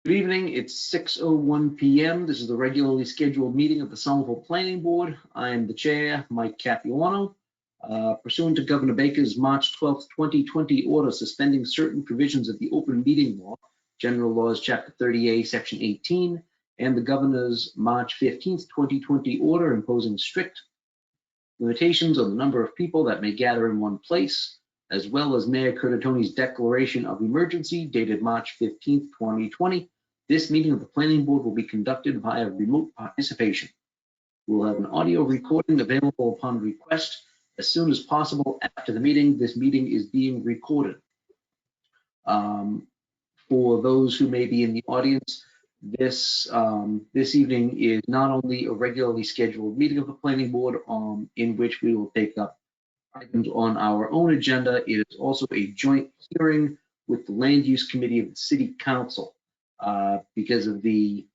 Good evening. It's 6:01 p.m. This is the regularly scheduled meeting of the Somerville Planning Board. I am the chair, Mike Capuano. Pursuant to Governor Baker's March 12th, 2020 order suspending certain provisions of the open meeting law, General Laws, Chapter 30A, Section 18, and the Governor's March 15th, 2020 order imposing strict limitations on the number of people that may gather in one place, as well as Mayor Curtatoni's declaration of emergency dated March 15th, 2020. This meeting of the Planning Board will be conducted via remote participation. We'll have an audio recording available upon request as soon as possible after the meeting. This meeting is being recorded. For those who may be in the audience, this evening is not only a regularly scheduled meeting of the Planning Board in which we will take up items on our own agenda. It is also a joint hearing with the Land Use Committee of the City Council. Because of the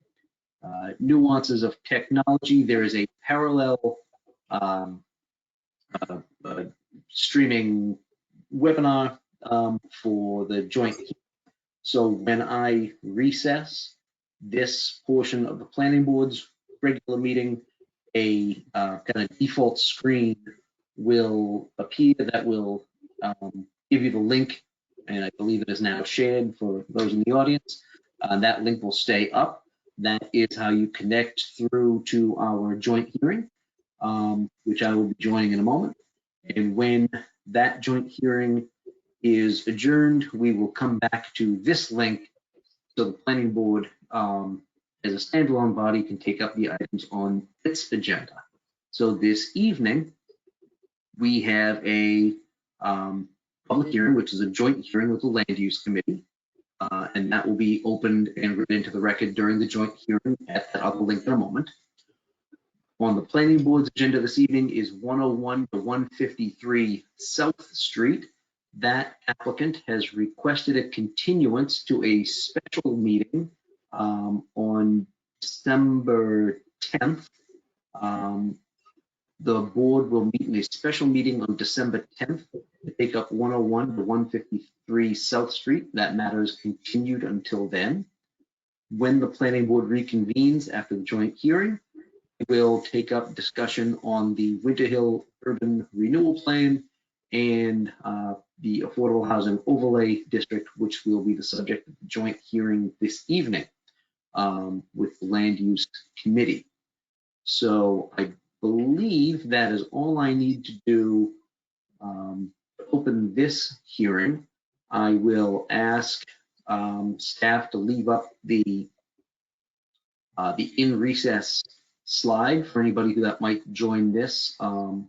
nuances of technology, there is a parallel streaming webinar for the joint hearing. So when I recess this portion of the Planning Board's regular meeting, a kind of default screen will appear that will give you the link, and I believe it is now shared for those in the audience. That link will stay up. That is how you connect through to our joint hearing, which I will be joining in a moment. And when that joint hearing is adjourned, we will come back to this link so the Planning Board, as a standalone body, can take up the items on its agenda. So this evening, we have a public hearing, which is a joint hearing with the Land Use Committee. And that will be opened and written into the record during the joint hearing at that other link in a moment. On the Planning Board's agenda this evening is 101 to 153 South Street. That applicant has requested a continuance to a special meeting on December 10th. The board will meet in a special meeting on December 10th to take up 101 to 153 South Street. That matter is continued until then. When the Planning Board reconvenes after the joint hearing, we'll take up discussion on the Winter Hill Urban Renewal Plan and the Affordable Housing Overlay District, which will be the subject of the joint hearing this evening with the Land Use Committee. So I believe that is all I need to do to open this hearing. I will ask staff to leave up the in recess slide for anybody that might join this. They'll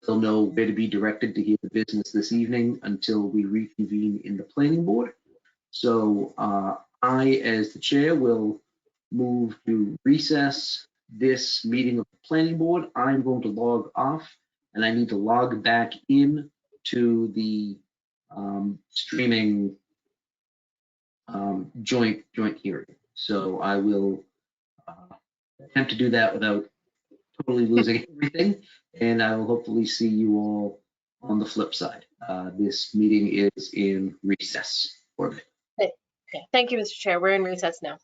know where to be directed to hear the business this evening until we reconvene in the Planning Board. So I, as the chair, will move to recess this meeting of the Planning Board. I'm going to log off, and I need to log back in to the streaming joint hearing. So I will attempt to do that without totally losing everything, and I will hopefully see you all on the flip side. This meeting is in recess for a bit. Okay. Thank you, Mr. Chair. We're in recess now.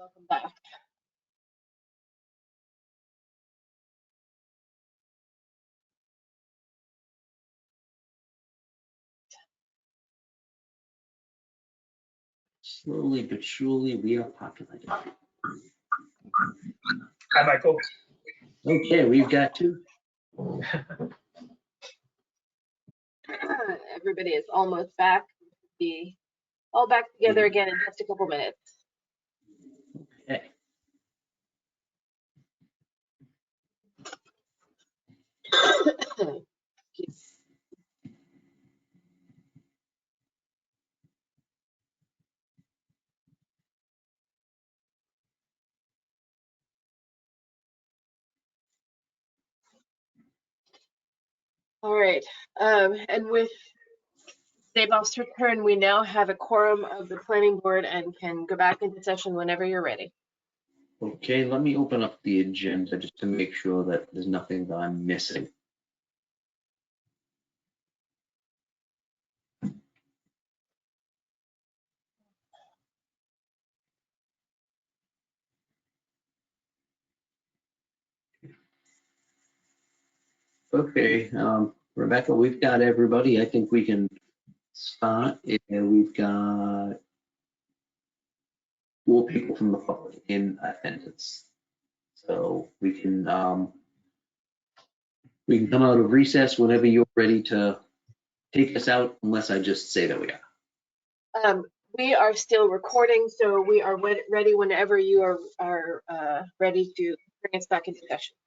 Welcome back. Slowly but surely, we are populating. Hi, Michael. Okay, we've got two. Everybody is almost back. Be all back together again in just a couple minutes. Okay. All right, and with Daboff's return, we now have a quorum of the planning board and can go back into session whenever you're ready. Okay, let me open up the agenda just to make sure that there's nothing that I'm missing. Okay, Rebecca, we've got everybody. I think we can start. And we've got 4 people from the public in attendance. So we can come out of recess whenever you're ready to take us out, unless I just say that we are. We are still recording, so we are ready whenever you are ready to bring us back into session.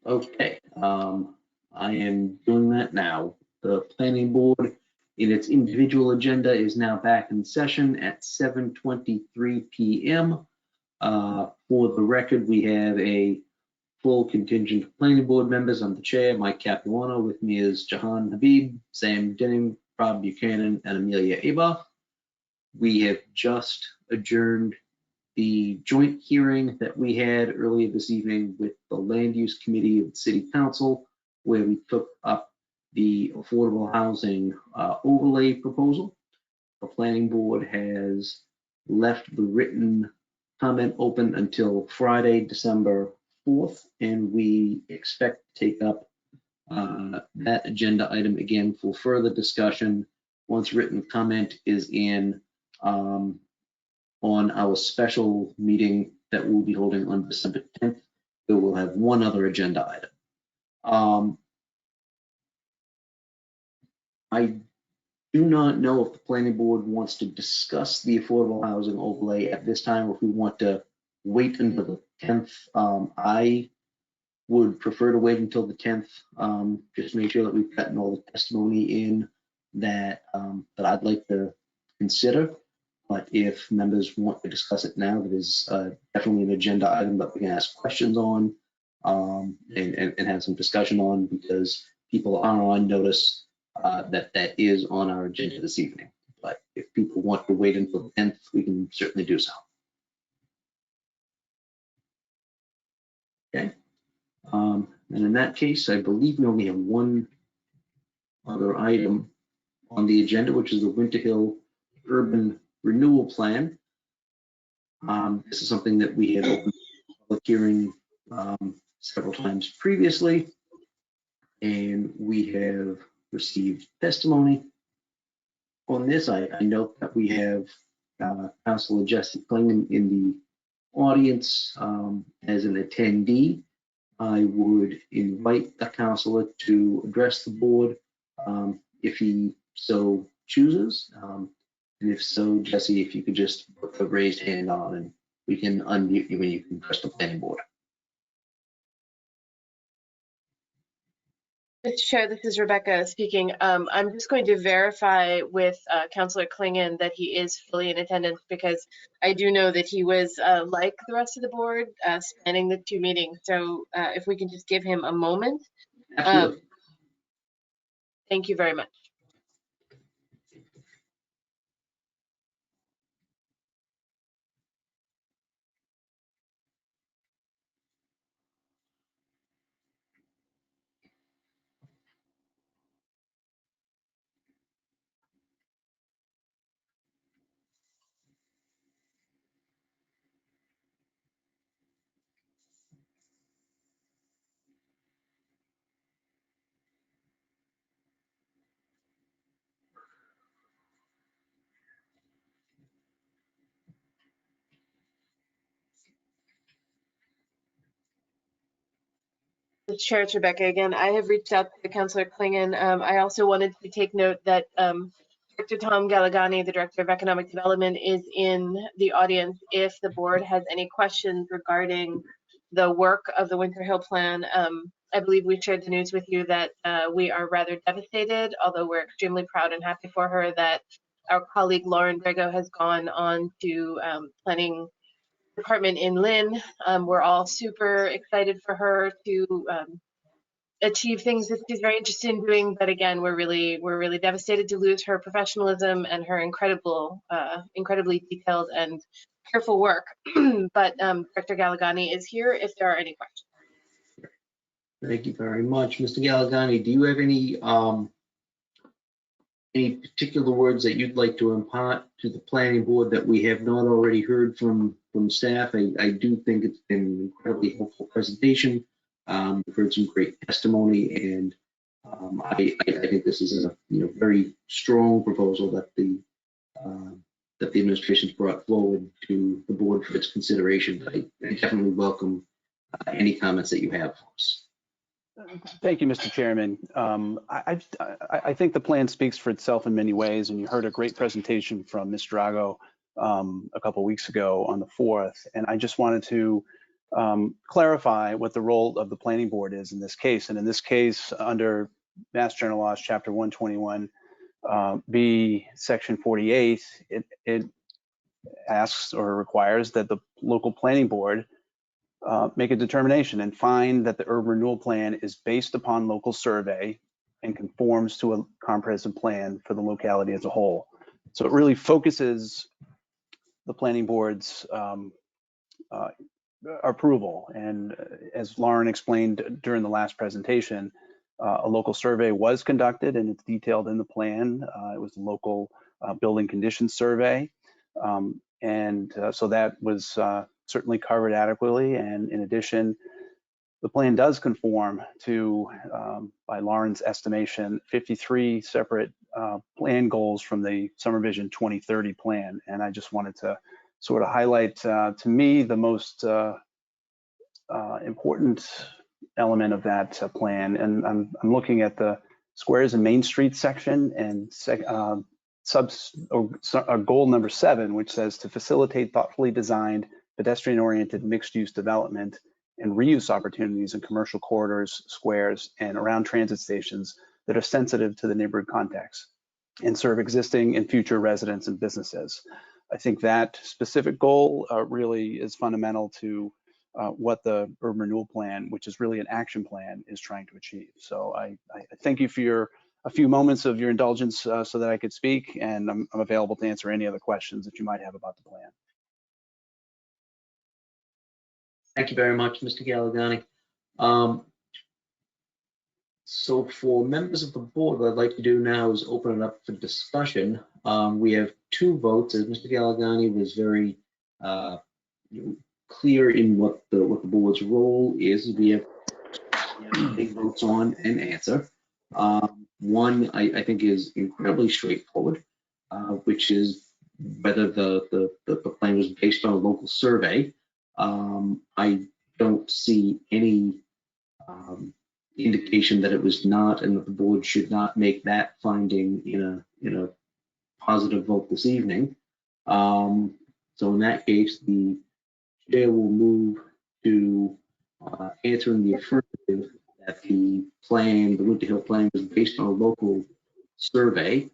Okay, I am doing that now. The planning board in its individual agenda is now back in session at 7:23 p.m. For the record, we have a full contingent of planning board members. I'm the chair, Mike Capuano. With me is Jahan Habib, Sam Denning, Rob Buchanan, and Amelia Aboff. We have just adjourned the joint hearing that we had earlier this evening with the Land Use Committee of the City Council, where we took up the affordable housing overlay proposal. The planning board has left the written comment open until Friday, December 4th, and we expect to take up that agenda item again for further discussion once written comment is in on our special meeting that we'll be holding on December 10th. So we'll have one other agenda item. I do not know if the planning board wants to discuss the affordable housing overlay at this time, or if we want to wait until the 10th. I would prefer to wait until the 10th, just to make sure that we've gotten all the testimony in that that I'd like to consider. But if members want to discuss it now, that is definitely an agenda item that we can ask questions on and have some discussion on, because people are on notice that is on our agenda this evening. But if people want to wait until the 10th, we can certainly do so. Okay. And in that case, I believe we only have one other item on the agenda, which is the Winter Hill Urban Renewal Plan. This is something that we had opened a public hearing several times previously, and we have received testimony on this. I note that we have Councilor Jesse Klingon in the audience as an attendee. I would invite the councilor to address the board if he so chooses. And if so, Jesse, if you could just put the raised hand on and we can unmute you when you can press the planning board. Mr. Chair, this is Rebecca speaking. I'm just going to verify with Councilor Klingon that he is fully in attendance, because I do know that he was, like the rest of the board, spanning the 2 meetings. So if we can just give him a moment. Absolutely. Thank you very much. The Chair, it's Rebecca again. I have reached out to Councillor Klingon. I also wanted to take note that Director Tom Galagani, the Director of Economic Development, is in the audience if the board has any questions regarding the work of the Winter Hill Plan. I believe we shared the news with you that we are rather devastated, although we're extremely proud and happy for her that our colleague Lauren Brego has gone on to planning department in Lynn. We're all super excited for her to achieve things that she's very interested in doing. But again, we're really devastated to lose her professionalism and her incredibly detailed and careful work. But Director Galagani is here if there are any questions. Thank you very much. Mr. Galagani, do you have any particular words that you'd like to impart to the planning board that we have not already heard from staff? I do think it's been an incredibly helpful presentation. We've heard some great testimony, and I think this is a very strong proposal that the administration's brought forward to the board for its consideration. I definitely welcome any comments that you have for us. Thank you, Mr. Chairman. I think the plan speaks for itself in many ways, and you heard a great presentation from Ms. Drago a couple of weeks ago on the 4th, and I just wanted to clarify what the role of the planning board is in this case. And in this case, under Mass General Laws, Chapter 121, B, Section 48, it asks or requires that the local planning board make a determination and find that the urban renewal plan is based upon local survey and conforms to a comprehensive plan for the locality as a whole. So it really focuses the planning board's approval. And as Lauren explained during the last presentation, a local survey was conducted and it's detailed in the plan. It was a local building conditions survey. So that was certainly covered adequately. And in addition, the plan does conform to, by Lauren's estimation, 53 separate plan goals from the Summer Vision 2030 plan. And I just wanted to sort of highlight, to me, the most important element of that plan. And I'm looking at the Squares and Main Street section and goal number 7, which says to facilitate thoughtfully designed, pedestrian-oriented mixed-use development and reuse opportunities in commercial corridors, squares, and around transit stations that are sensitive to the neighborhood context and serve existing and future residents and businesses. I think that specific goal really is fundamental to what the urban renewal plan, which is really an action plan, is trying to achieve. So I thank you for a few moments of your indulgence so that I could speak, and I'm available to answer any other questions that you might have about the plan. Thank you very much, Mr. Galagani. So for members of the board, what I'd like to do now is open it up for discussion. We have 2 votes, as Mr. Galagani was very clear in what the board's role is. We have big votes on and answer. One I think is incredibly straightforward, which is whether the plan was based on a local survey. I don't see any indication that it was not, and that the board should not make that finding in a positive vote this evening. So in that case, the chair will move to answer in the affirmative that the plan, the Winter Hill plan, was based on a local survey.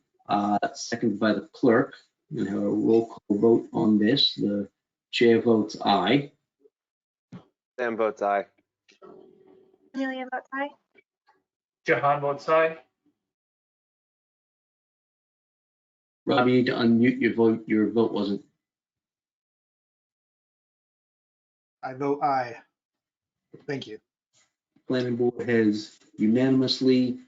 Seconded by the clerk. We'll have a roll call vote on this. The chair votes aye. Sam votes aye. Amelia votes aye. Jahan votes aye. Rob, you need to unmute your vote. Your vote wasn't. I vote aye. Thank you. Planning board has unanimously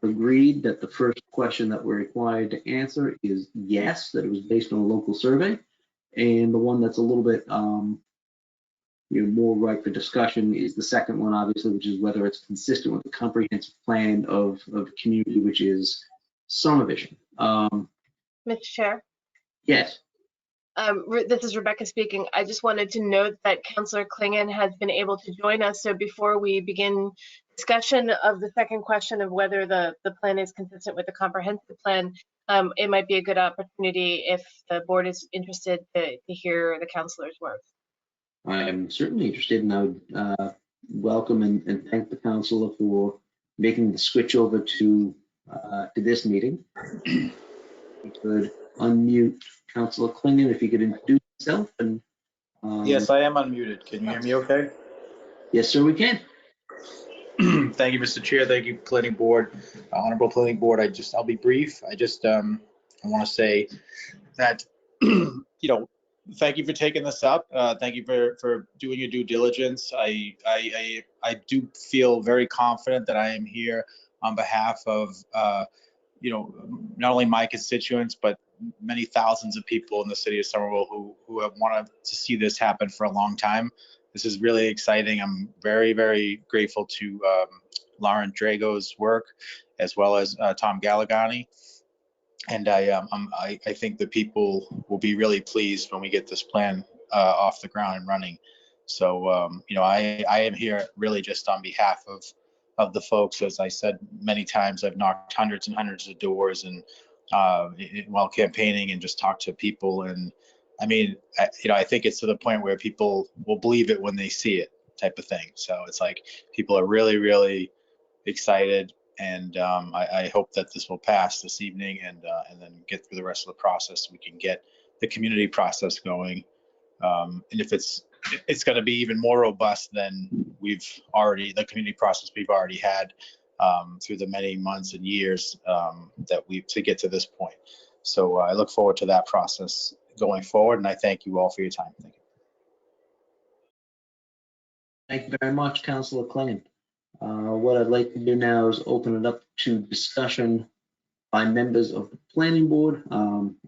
agreed that the first question that we're required to answer is yes, that it was based on a local survey. And the one that's a little bit more ripe for discussion is the second one, obviously, which is whether it's consistent with the comprehensive plan of the community, which is Summer Vision. Mr. Chair. Yes. This is Rebecca speaking. I just wanted to note that Councillor Klingon has been able to join us. So before we begin discussion of the second question of whether the plan is consistent with the comprehensive plan, it might be a good opportunity if the board is interested to hear the councillor's words. I'm certainly interested, and I would welcome and thank the councilor for making the switch over to this meeting. You could unmute Councilor Klingon if you could introduce yourself. And Yes, I am unmuted. Can you hear me okay? yes, sir, we can. Thank you, Mr. Chair. Thank you, Planning Board, Honorable Planning Board. I'll be brief. I want to say that, thank you for taking this up. Thank you for doing your due diligence. I do feel very confident that I am here on behalf of, not only my constituents, but many thousands of people in the city of Somerville who have wanted to see this happen for a long time. This is really exciting. I'm very, very grateful to Lauren Drago's work, as well as Tom Galligani. And I think the people will be really pleased when we get this plan off the ground and running. So, I am here really just on behalf of the folks. As I said many times, I've knocked hundreds and hundreds of doors and while campaigning and just talked to people. And I mean, I think it's to the point where people will believe it when they see it, type of thing. So it's like people are really, really excited. And I hope that this will pass this evening and then get through the rest of the process. So we can get the community process going. And if it's going to be even more robust than the community process we've already had through the many months and years to get to this point. So I look forward to that process going forward. And I thank you all for your time. Thank you. Thank you very much, Councilor Klingon. What I'd like to do now is open it up to discussion by members of the planning board.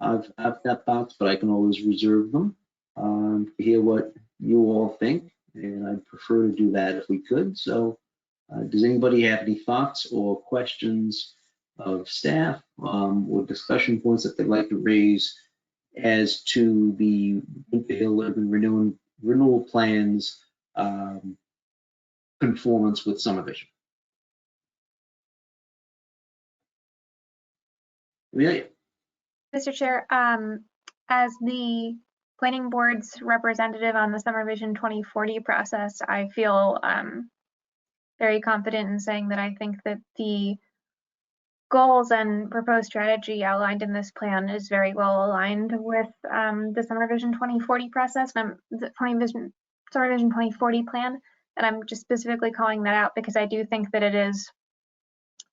I've got thoughts, but I can always reserve them to hear what you all think, and I'd prefer to do that if we could. So does anybody have any thoughts or questions of staff or discussion points that they'd like to raise as to the Winter Hill Urban Renewal Plans conformance with SummerVision? Yeah. Mr. Chair, as the planning board's representative on the SummerVision 2040 process, I feel very confident in saying that I think that the goals and proposed strategy outlined in this plan is very well aligned with the SummerVision 2040 process, and the SummerVision 2040 plan. And I'm just specifically calling that out because I do think that it is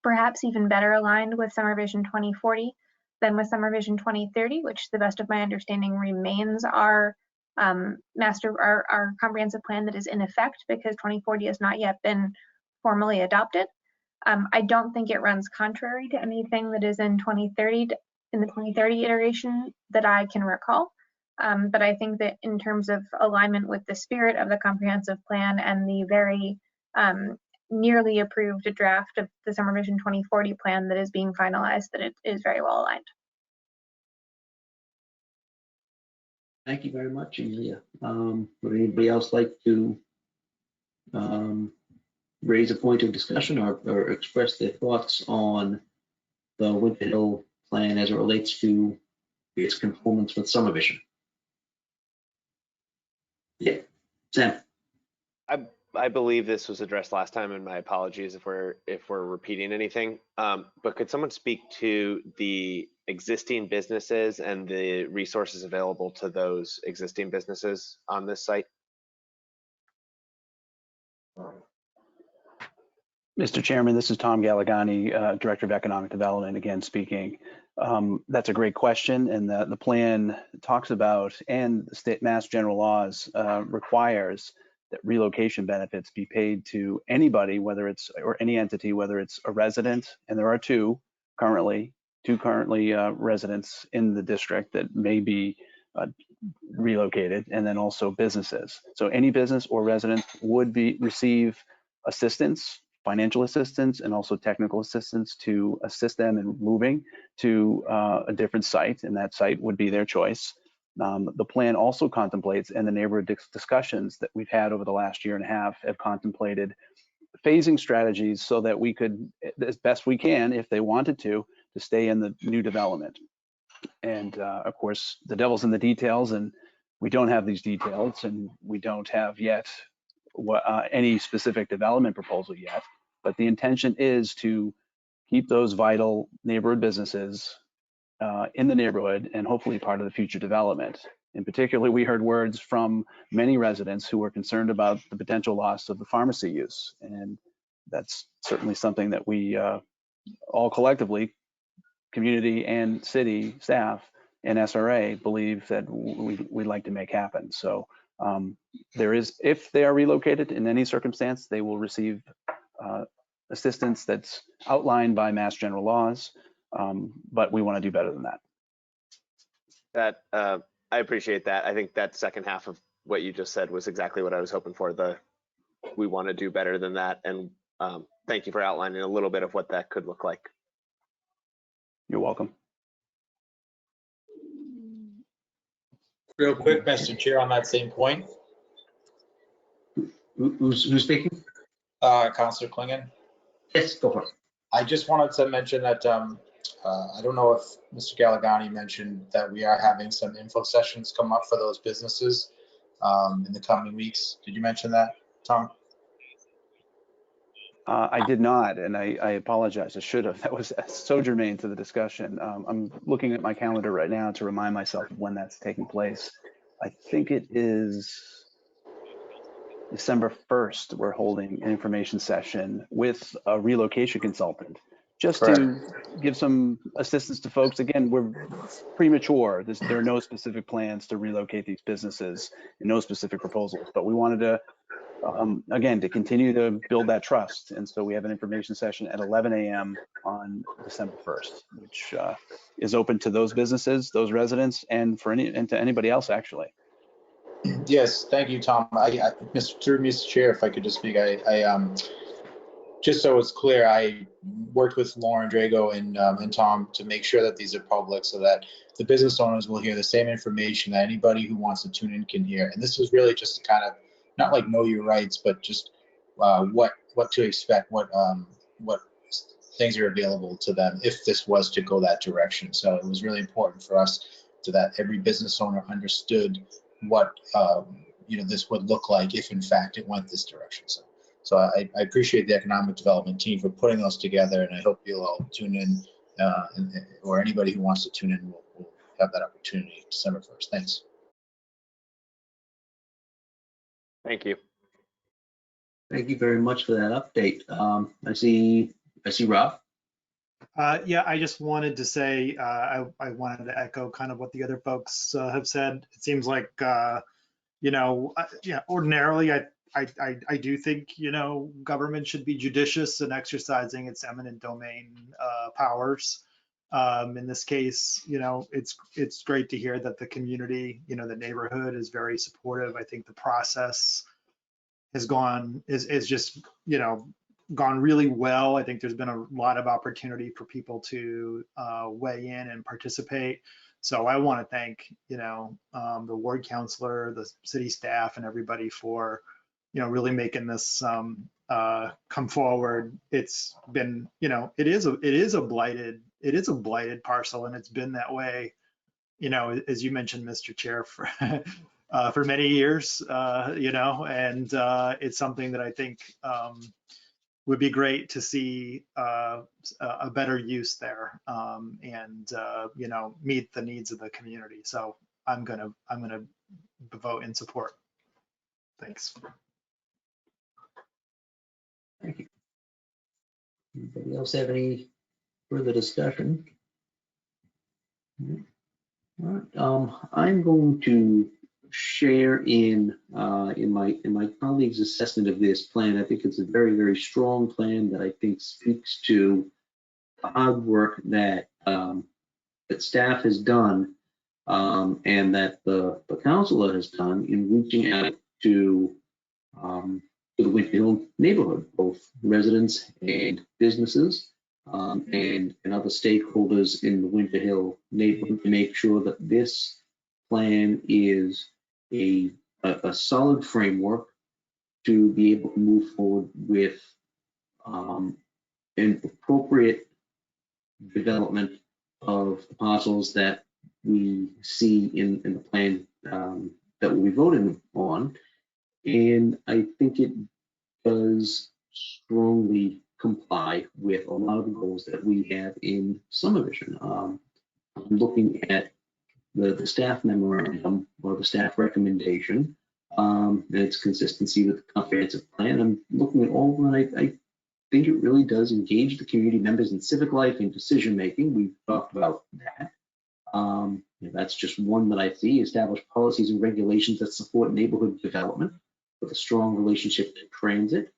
perhaps even better aligned with SummerVision 2040 than with SummerVision 2030, which, to the best of my understanding, remains our our comprehensive plan that is in effect because 2040 has not yet been formally adopted. I don't think it runs contrary to anything that is in the 2030 iteration that I can recall. But I think that in terms of alignment with the spirit of the comprehensive plan and the very nearly approved draft of the SummerVision 2040 plan that is being finalized, that it is very well aligned. Thank you very much, Amelia. Would anybody else like to raise a point of discussion or express their thoughts on the Winter Hill plan as it relates to its conformance with SummerVision? Yeah, Sam. I believe this was addressed last time, and my apologies if we're repeating anything. But could someone speak to the existing businesses and the resources available to those existing businesses on this site? Mr. Chairman, this is Tom Galligani, Director of Economic Development, again speaking. That's a great question, and the plan talks about, and the state Mass General Laws requires that relocation benefits be paid to anybody, or any entity, whether it's a resident, and there are two currently residents in the district that may be relocated, and then also businesses. So any business or resident would receive assistance, financial assistance, and also technical assistance to assist them in moving to a different site, and that site would be their choice. The plan also contemplates, and the neighborhood discussions that we've had over the last year and a half have contemplated phasing strategies so that we could, as best we can, if they wanted to stay in the new development. And of course, the devil's in the details, and we don't have these details, and we don't have yet any specific development proposal yet. But the intention is to keep those vital neighborhood businesses in the neighborhood and hopefully part of the future development. In particular, we heard words from many residents who were concerned about the potential loss of the pharmacy use. And that's certainly something that we all collectively, community and city staff and SRA, believe that we'd like to make happen. So there is, if they are relocated in any circumstance, they will receive assistance that's outlined by Mass General laws, but we want to do better than that. That I appreciate that. I think that second half of what you just said was exactly what I was hoping for. We want to do better than that, and thank you for outlining a little bit of what that could look like. You're welcome. Real quick, Mr. Chair, on that same point, Who's speaking? Councilor Klingon. Yes, go for it. I just wanted to mention that I don't know if Mr. Galagani mentioned that we are having some info sessions come up for those businesses in the coming weeks. Did you mention that, Tom? I did not, and I apologize. I should have. That was so germane to the discussion. I'm looking at my calendar right now to remind myself of when that's taking place. I think it is December 1st. We're holding an information session with a relocation consultant, just to give some assistance to folks. Again, we're premature. There are no specific plans to relocate these businesses and no specific proposals, but we wanted to, again, to continue to build that trust. And so we have an information session at 11 a.m. on December 1st, which is open to those businesses, those residents, and to anybody else, actually. Yes, thank you, Tom. Mr. Chair, if I could just speak, just so it's clear, I worked with Lauren Drago and Tom to make sure that these are public so that the business owners will hear the same information that anybody who wants to tune in can hear. And this was really just to kind of, not like know your rights, but just what to expect, what things are available to them if this was to go that direction. So it was really important for us so that every business owner understood what this would look like if in fact it went this direction. So I appreciate the economic development team for putting those together, and I hope you'll all tune in, or anybody who wants to tune in will have that opportunity December 1st. Thanks. Thank you. Thank you very much for that update. I see Rob. Yeah, I just wanted to say, I wanted to echo kind of what the other folks have said. It seems like, ordinarily, I do think, government should be judicious in exercising its eminent domain powers. In this case, it's great to hear that the community, the neighborhood is very supportive. I think the process has gone really well. I think there's been a lot of opportunity for people to weigh in and participate. So I want to thank, the ward counselor, the city staff, and everybody for, really making this come forward. It's been, it is a blighted parcel, and it's been that way, as you mentioned, Mr. Chair, for many years, and it's something that I think would be great to see a better use there, and meet the needs of the community. So I'm gonna vote in support. Thanks. Thank you. Anybody else have any further discussion? All right. I'm going to share in my colleague's assessment of this plan. I think it's a very, very strong plan that I think speaks to the hard work that that staff has done, and that the councilor has done in reaching out to the Winter Hill neighborhood, both residents and businesses, and other stakeholders in the Winter Hill neighborhood, to make sure that this plan is a solid framework to be able to move forward with an appropriate development of the parcels that we see in the plan that we'll be voting on. And I think it does strongly comply with a lot of the goals that we have in Summervision. I'm looking at the staff memorandum or the staff recommendation and its consistency with the comprehensive plan. I'm looking at all of them, and I think it really does engage the community members in civic life and decision making. We've talked about that. That's just one that I see. Establish policies and regulations that support neighborhood development with a strong relationship to transit.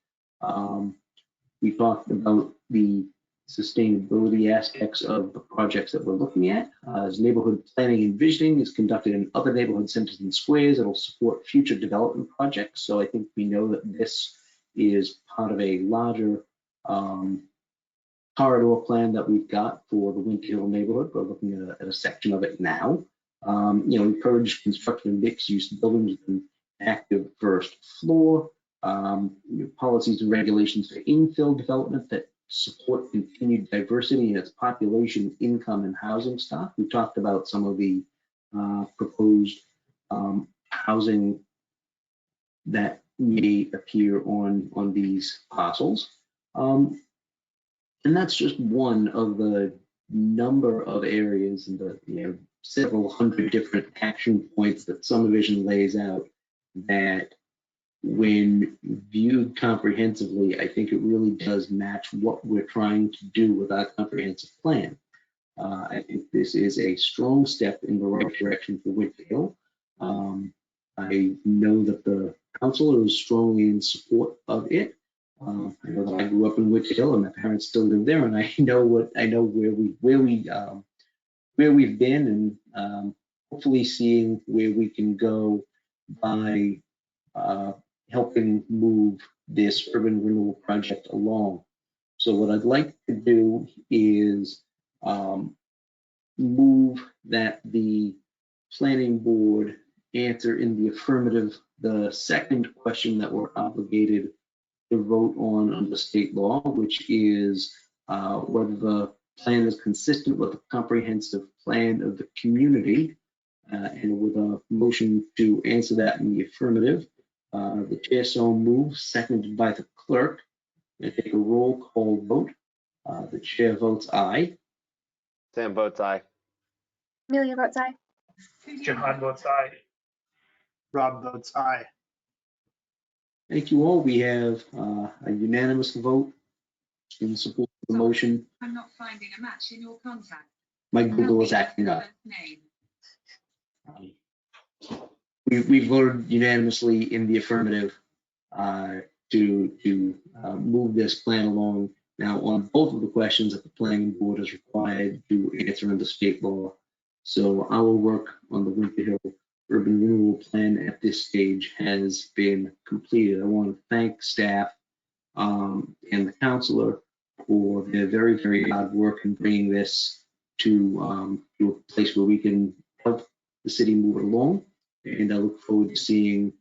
We talked about the sustainability aspects of the projects that we're looking at. As neighborhood planning and visioning is conducted in other neighborhood centers and squares, it'll support future development projects. So I think we know that this is part of a larger corridor plan that we've got for the Winter Hill neighborhood. We're looking at a section of it now. Encourage construction of mixed-use buildings with an active first floor. Policies and regulations for infill development that support continued diversity in its population, income, and housing stock. We talked about some of the proposed housing that may appear on these parcels. And that's just one of the number of areas and the several hundred different action points that Summervision lays out that, when viewed comprehensively, I think it really does match what we're trying to do with our comprehensive plan. I think this is a strong step in the right direction for Winter Hill. I know that the council is strongly in support of it. I know that I grew up in Winter Hill and my parents still live there, and I know where we've been, and hopefully seeing where we can go by helping move this urban renewal project along. So what I'd like to do is move that the planning board answer in the affirmative the second question that we're obligated to vote on under state law, which is whether the plan is consistent with the comprehensive plan of the community, and with a motion to answer that in the affirmative. The chair so moves, seconded by the clerk. I take a roll call vote. The chair votes aye. Sam votes aye. Amelia votes aye. Jahan votes aye. Rob votes aye. Thank you all. We have a unanimous vote in support of the motion. I'm not finding a match in your contact. My Google is acting up. We voted unanimously in the affirmative to move this plan along. Now, on both of the questions that the planning board is required to answer under state law. So our work on the Winter Hill Urban Renewal Plan at this stage has been completed. I want to thank staff and the counselor for their very, very hard work in bringing this to a place where we can help the city move it along. And I look forward to seeing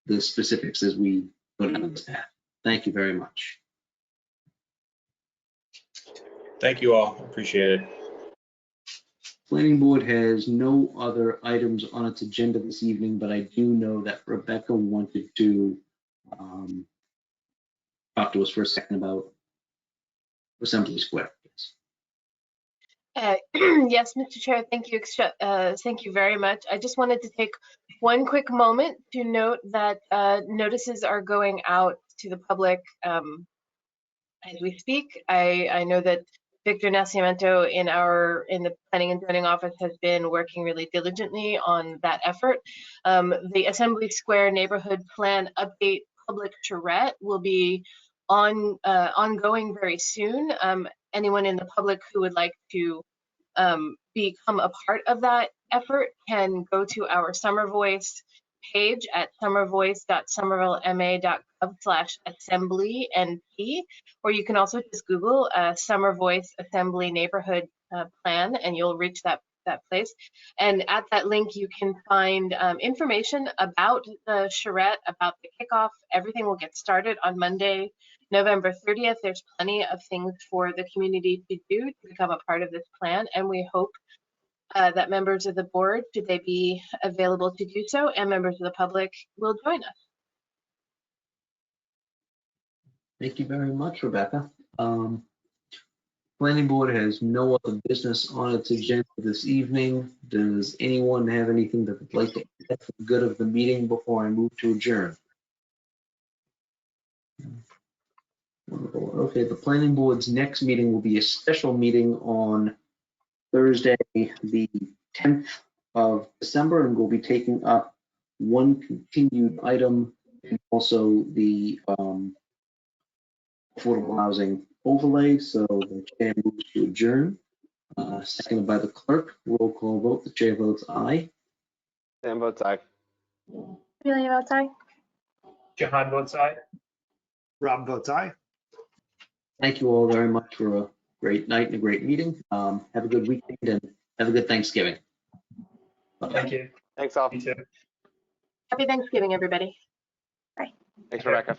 the specifics as we go down this path. Thank you very much. Thank you all. Appreciate it. Planning board has no other items on its agenda this evening, but I do know that Rebecca wanted to talk to us for a second about Assembly Square. Yes, Mr. Chair, thank you very much. I just wanted to take one quick moment to note that notices are going out to the public as we speak. I know that Victor Nascimento in the Planning and Zoning Office has been working really diligently on that effort. The Assembly Square Neighborhood Plan Update public charrette will be ongoing very soon. Anyone in the public who would like to become a part of that effort can go to our Summer Voice page at summervoice.somervillema.gov/assembly-np, or you can also just Google Summer Voice Assembly Neighborhood Plan, and you'll reach that place. And at that link, you can find information about the charrette, about the kickoff. Everything will get started on Monday, November 30th. There's plenty of things for the community to do to become a part of this plan, and we hope that members of the board, should they be available to do so, and members of the public will join us. Thank you very much, Rebecca. Planning board has no other business on its agenda this evening. Does anyone have anything that would like to add for the good of the meeting before I move to adjourn? Wonderful. Okay, the planning board's next meeting will be a special meeting on Thursday, the 10th of December, and we'll be taking up one continued item and also the affordable housing overlay. So the chair moves to adjourn. Seconded by the clerk. Roll call vote. The chair votes aye. Sam votes aye. Amelia votes aye. Jahan votes aye. Rob votes aye. Thank you all very much for a great night and a great meeting. Have a good weekend and have a good Thanksgiving. Bye-bye. Thank you. Thanks all. You too. Happy Thanksgiving, everybody. Thanks, Rebecca.